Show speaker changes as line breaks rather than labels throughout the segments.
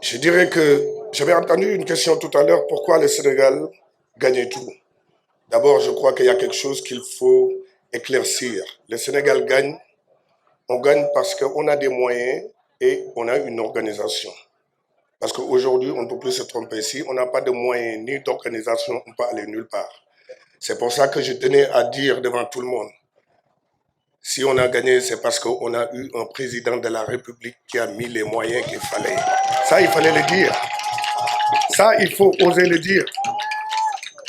Je dirais que j'avais entendu une question tout à l'heure, pourquoi le Sénégal gagnait tout? D'abord, je crois qu'il y a quelque chose qu'il faut éclaircir. Le Sénégal gagne, on gagne parce qu'on a des moyens et on a une organisation. Parce qu'aujourd'hui, on ne peut plus se tromper. Si on n'a pas de moyens ni d'organisation, on ne peut aller nulle part. C'est pour ça que je tenais à dire devant tout le monde, si on a gagné, c'est parce qu'on a eu un président de la République qui a mis les moyens qu'il fallait. Ça, il fallait le dire. Ça, il faut oser le dire.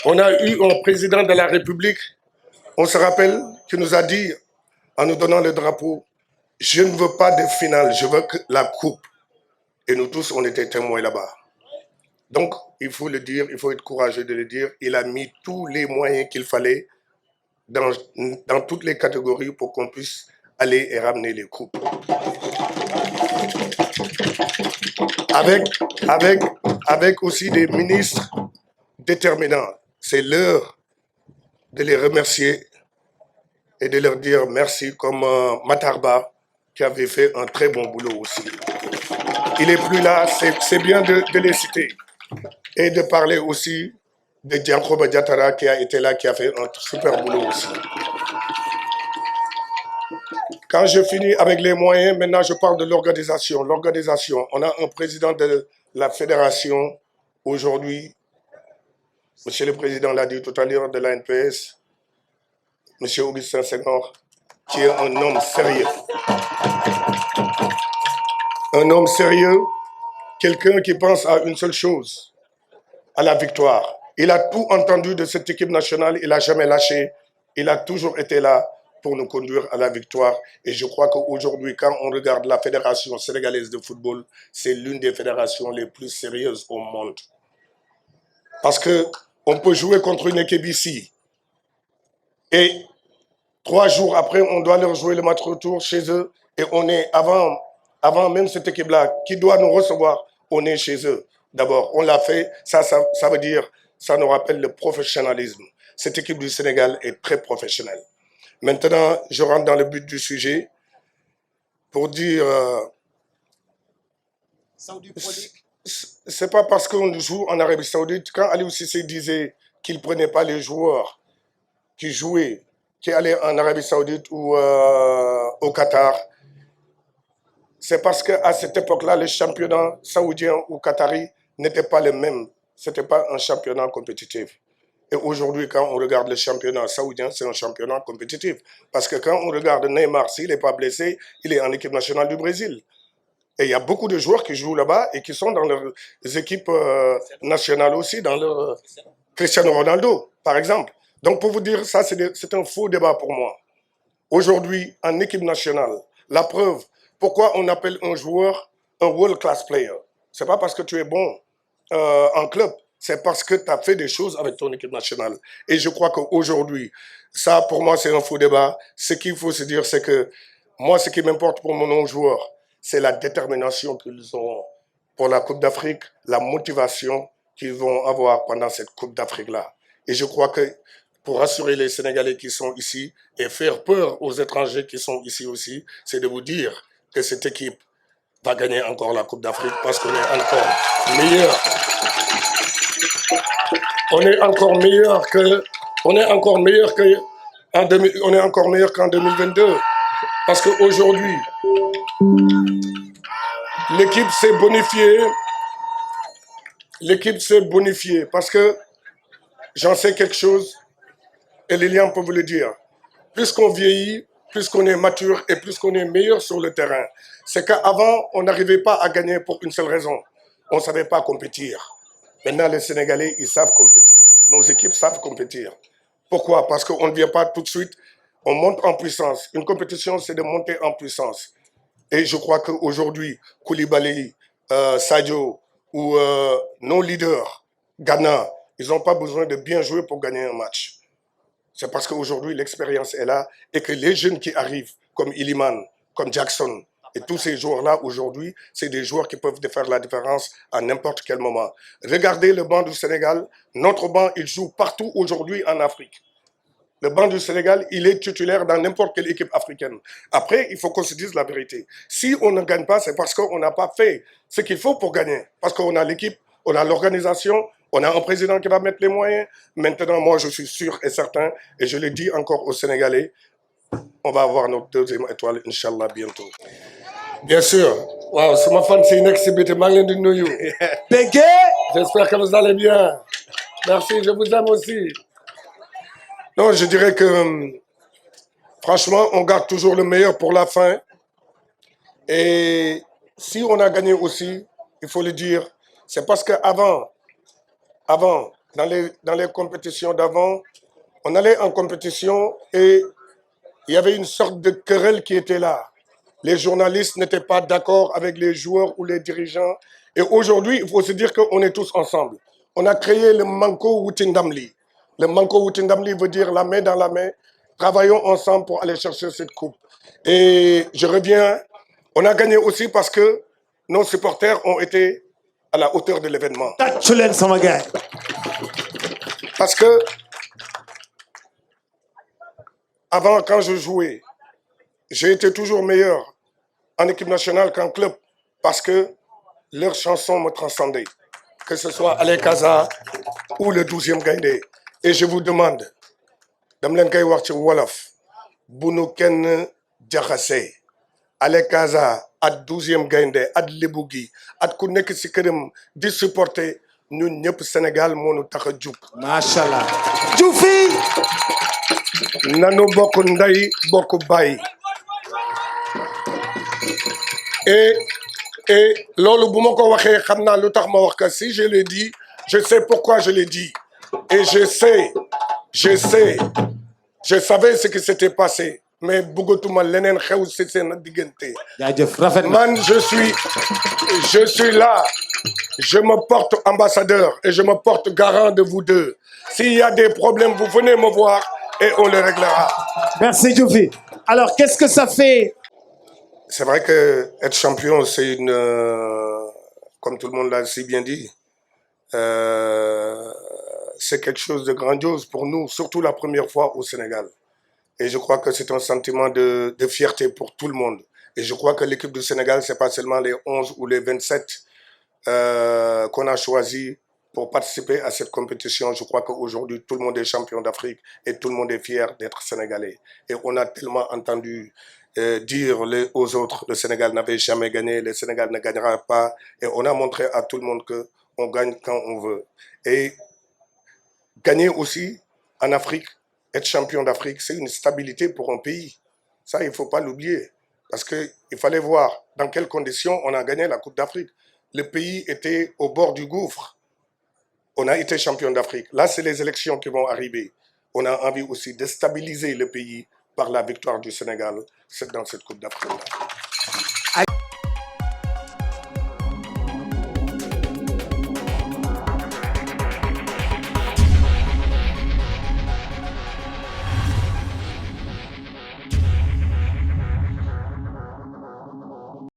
On a eu un président de la République, on se rappelle, qui nous a dit, en nous donnant le drapeau, je ne veux pas de finale, je veux que la coupe. Et nous tous, on était témoins là-bas. Donc, il faut le dire, il faut être courageux de le dire. Il a mis tous les moyens qu'il fallait dans toutes les catégories pour qu'on puisse aller et ramener les coupes. Avec aussi des ministres déterminants. C'est l'heure de les remercier et de leur dire merci, comme Matarba, qui avait fait un très bon boulot aussi. Il n'est plus là, c'est bien de les citer. Et de parler aussi de Diankhoba Diattara qui a été là, qui a fait un super boulot aussi. Quand je finis avec les moyens, maintenant je parle de l'organisation. L'organisation, on a un président de la fédération aujourd'hui, Monsieur le Président l'a dit tout à l'heure, de l'ANPS, Monsieur Augustin Senghor, qui est un homme sérieux. Un homme sérieux, quelqu'un qui pense à une seule chose, à la victoire. Il a tout entendu de cette équipe nationale, il n'a jamais lâché, il a toujours été là pour nous conduire à la victoire. Et je crois qu'aujourd'hui, quand on regarde la Fédération sénégalaise de football, c'est l'une des fédérations les plus sérieuses au monde. Parce qu'on peut jouer contre une équipe ici, et 3 jours après, on doit leur jouer le match retour chez eux, et on est avant même cette équipe-là, qui doit nous recevoir, on est chez eux. D'abord, on l'a fait, ça veut dire, ça nous rappelle le professionnalisme. Cette équipe du Sénégal est très professionnelle. Maintenant, je rentre dans le but du sujet pour dire... c'est pas parce qu'on joue en Arabie Saoudite, quand Aliou Cissé disait qu'il ne prenait pas les joueurs qui jouaient, qui allaient en Arabie Saoudite ou au Qatar, c'est parce qu'à cette époque-là, les championnats saoudiens ou qataris n'étaient pas les mêmes. Ce n'était pas un championnat compétitif. Et aujourd'hui, quand on regarde le championnat saoudien, c'est un championnat compétitif. Parce que quand on regarde Neymar, s'il n'est pas blessé, il est en équipe nationale du Brésil. Et il y a beaucoup de joueurs qui jouent là-bas et qui sont dans leurs équipes nationales aussi, dans leur Cristiano Ronaldo, par exemple. Donc pour vous dire, ça c'est un faux débat pour moi. Aujourd'hui, en équipe nationale, la preuve, pourquoi on appelle un joueur un world class player? C'est pas parce que tu es bon en club, c'est parce que tu as fait des choses avec ton équipe nationale. Et je crois qu'aujourd'hui, ça pour moi c'est un faux débat. Ce qu'il faut se dire, c'est que moi ce qui m'importe pour mon joueur, c'est la détermination qu'ils ont pour la Coupe d'Afrique, la motivation qu'ils vont avoir pendant cette Coupe d'Afrique-là. Et je crois que pour rassurer les Sénégalais qui sont ici et faire peur aux étrangers qui sont ici aussi, c'est de vous dire que cette équipe va gagner encore la Coupe d'Afrique parce qu'on est encore meilleur. On est encore meilleur que, on est encore meilleur que on est encore meilleur qu'en 2022 parce qu'aujourd'hui, l'équipe s'est bonifiée. L'équipe s'est bonifiée parce que j'en sais quelque chose et Lilian peut vous le dire. Plus qu'on vieillit, plus qu'on est mature et plus qu'on est meilleur sur le terrain. C'est qu'avant, on n'arrivait pas à gagner pour une seule raison. On ne savait pas compétir. Maintenant, les Sénégalais, ils savent compétir. Nos équipes savent compétir. Pourquoi? Parce qu'on ne vient pas tout de suite, on monte en puissance. Une compétition, c'est de monter en puissance. Et je crois qu'aujourd'hui, Koulibaly, Sadio ou nos leaders, Ghana, ils n'ont pas besoin de bien jouer pour gagner un match. C'est parce qu'aujourd'hui, l'expérience est là et que les jeunes qui arrivent, comme Iliman, comme Jackson, et tous ces joueurs-là, aujourd'hui, c'est des joueurs qui peuvent faire la différence à n'importe quel moment. Regardez le banc du Sénégal. Notre banc, il joue partout aujourd'hui en Afrique. le banc du Sénégal, il est titulaire dans n'importe quelle équipe africaine. Après, il faut qu'on se dise la vérité. Si on ne gagne pas, c'est parce qu'on n'a pas fait ce qu'il faut pour gagner. Parce qu'on a l'équipe, on a l'organisation, on a un président qui va mettre les moyens. Maintenant, moi, je suis sûr et certain, et je le dis encore aux Sénégalais, on va avoir notre deuxième étoile, Inch'Allah, bientôt. Bien sûr. Wow, c'est ma fan, c'est une exhibité. J'espère que vous allez bien. Merci, je vous aime aussi. Non, je dirais que, franchement, on garde toujours le meilleur pour la fin. Et si on a gagné aussi, il faut le dire, c'est parce qu'avant, dans les compétitions d'avant, on allait en compétition et il y avait une sorte de querelle qui était là. Les journalistes n'étaient pas d'accord avec les joueurs ou les dirigeants. Et aujourd'hui, il faut se dire qu'on est tous ensemble. On a créé le Manko Wutindamli. Le Manko Wutindamli veut dire la main dans la main. Travaillons ensemble pour aller chercher cette coupe. Et je reviens, on a gagné aussi parce que nos supporters ont été à la hauteur de l'événement. Parce que avant, quand je jouais, j'ai été toujours meilleur en équipe nationale qu'en club parce que leurs chansons me transcendaient, que ce soit Ale Kaza ou le 12e Gaïndé. Et je vous demande, Damlen Kay wax ci wolof, bu nu kenn jaxase Ale Kaza at 12e Gaïndé at Lebu gi at ku nekk ci këram di supporter ñun ñëpp Sénégal moo nu tax a jug.
Machallah. Djoufi.
Nanu bokk ndey bokk baay. Et lolu bu ma ko waxee xam naa lu tax ma wax que si je l'ai dit, je sais pourquoi je l'ai dit. Et je savais ce qui s'était passé. Mais bëggatuma leneen xew ci seen diggante. Man, je suis là. Je me porte ambassadeur et je me porte garant de vous deux. S'il y a des problèmes, vous venez me voir et on les réglera.
Merci Djoufi. Alors, qu'est-ce que ça fait?
C'est vrai que être champion, c'est une, comme tout le monde l'a si bien dit, c'est quelque chose de grandiose pour nous, surtout la première fois au Sénégal. Et je crois que c'est un sentiment de fierté pour tout le monde. Et je crois que l'équipe du Sénégal, c'est pas seulement les 11 ou les 27 qu'on a choisis pour participer à cette compétition. Je crois qu'aujourd'hui, tout le monde est champion d'Afrique et tout le monde est fier d'être sénégalais. Et on a tellement entendu dire aux autres, le Sénégal n'avait jamais gagné, le Sénégal ne gagnera pas. Et on a montré à tout le monde qu'on gagne quand on veut. Et gagner aussi en Afrique, être champion d'Afrique, c'est une stabilité pour un pays. Ça, il ne faut pas l'oublier. Parce qu'il fallait voir dans quelles conditions on a gagné la Coupe d'Afrique. Le pays était au bord du gouffre. On a été champion d'Afrique. Là, c'est les élections qui vont arriver. On a envie aussi de stabiliser le pays par la victoire du Sénégal dans cette Coupe d'Afrique.